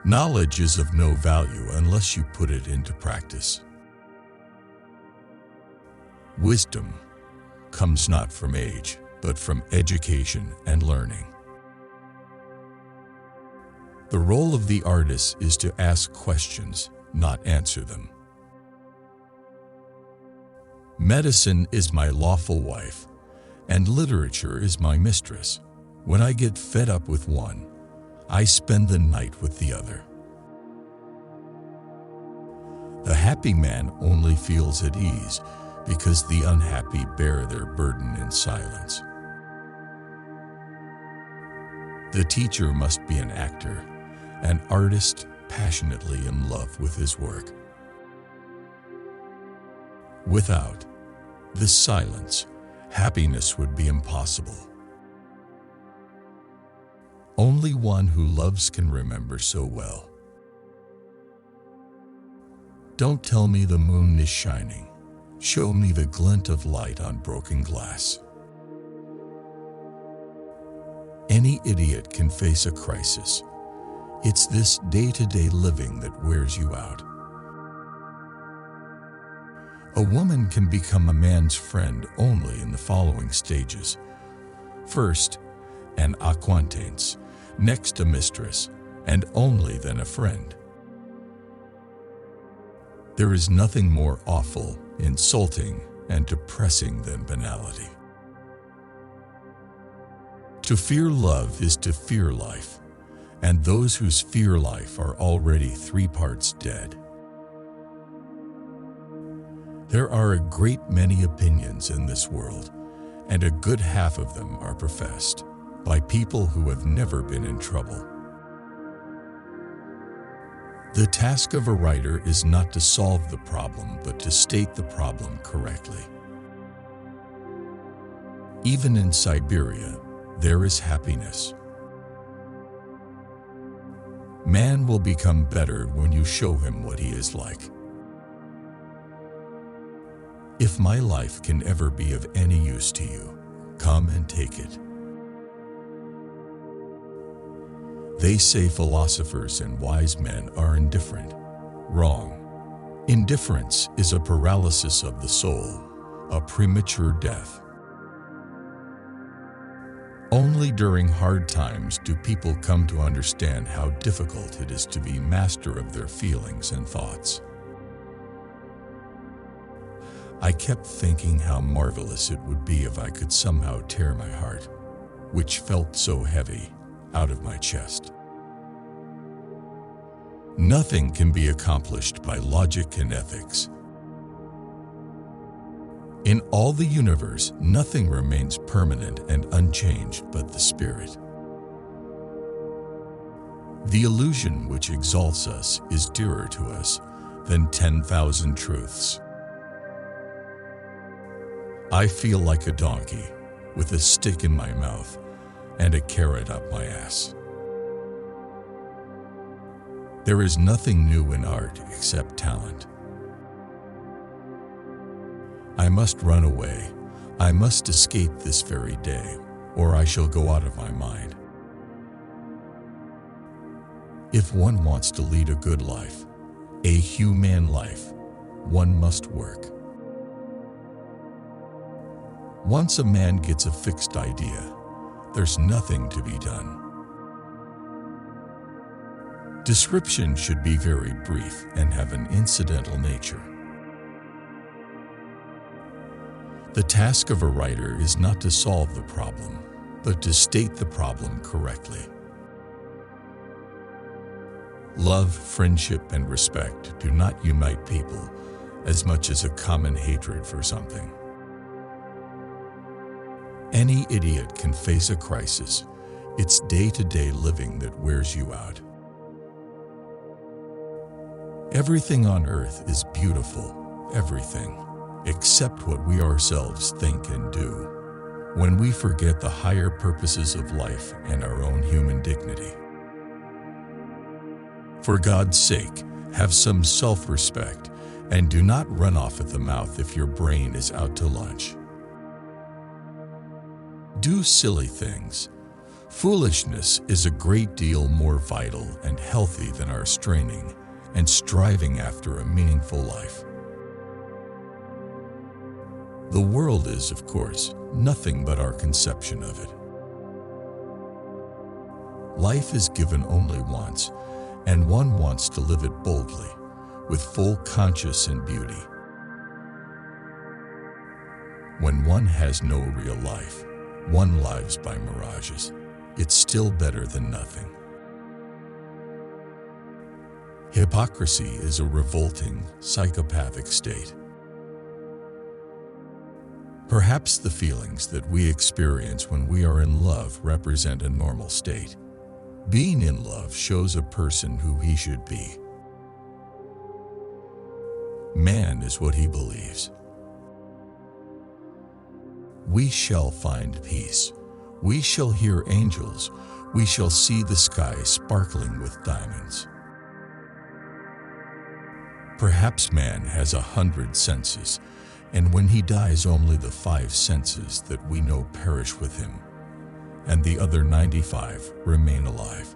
Knowledge is of no value unless you put it into practice. Wisdom comes not from age, but from education and learning. The role of the artist is to ask questions, not answer them. Medicine is my lawful wife, and literature is my mistress. When I get fed up with one, I spend the night with the other. The happy man only feels at ease because the unhappy bear their burden in silence. The teacher must be an actor, an artist passionately in love with his work. Without this silence, happiness would be impossible. Only one who loves can remember so well. Don't tell me the moon is shining. Show me the glint of light on broken glass. Any idiot can face a crisis. It's this day-to-day living that wears you out. A woman can become a man's friend only in the following stages. First, an acquaintance, next a mistress, and only then a friend. There is nothing more awful, insulting, and depressing than banality. To fear love is to fear life, and those who fear life are already 3 parts dead. There are a great many opinions in this world, and a good half of them are professed by people who have never been in trouble. The task of a writer is not to solve the problem, but to state the problem correctly. Even in Siberia, there is happiness. Man will become better when you show him what he is like. If my life can ever be of any use to you, come and take it. They say philosophers and wise men are indifferent. Wrong. Indifference is a paralysis of the soul, a premature death. Only during hard times do people come to understand how difficult it is to be master of their feelings and thoughts. I kept thinking how marvelous it would be if I could somehow tear my heart, which felt so heavy, out of my chest. Nothing can be accomplished by logic and ethics. In all the universe, nothing remains permanent and unchanged but the spirit. The illusion which exalts us is dearer to us than 10,000 truths. I feel like a donkey with a stick in my mouth and a carrot up my ass. There is nothing new in art except talent. I must run away. I must escape this very day, or I shall go out of my mind. If one wants to lead a good life, a humane life, one must work. Once a man gets a fixed idea, there's nothing to be done. Description should be very brief and have an incidental nature. The task of a writer is not to solve the problem, but to state the problem correctly. Love, friendship, and respect do not unite people as much as a common hatred for something. Any idiot can face a crisis. It's day-to-day living that wears you out. Everything on earth is beautiful, everything, except what we ourselves think and do, when we forget the higher purposes of life and our own human dignity. For God's sake, have some self-respect and do not run off at the mouth if your brain is out to lunch. Do silly things. Foolishness is a great deal more vital and healthy than our straining and striving after a meaningful life. The world is, of course, nothing but our conception of it. Life is given only once, and one wants to live it boldly, with full conscience and beauty. When one has no real life, one lives by mirages. It's still better than nothing. Hypocrisy is a revolting, psychopathic state. Perhaps the feelings that we experience when we are in love represent a normal state. Being in love shows a person who he should be. Man is what he believes. We shall find peace. We shall hear angels. We shall see the sky sparkling with diamonds. Perhaps man has 100 senses, and when he dies only the 5 senses that we know perish with him, and the other 95 remain alive.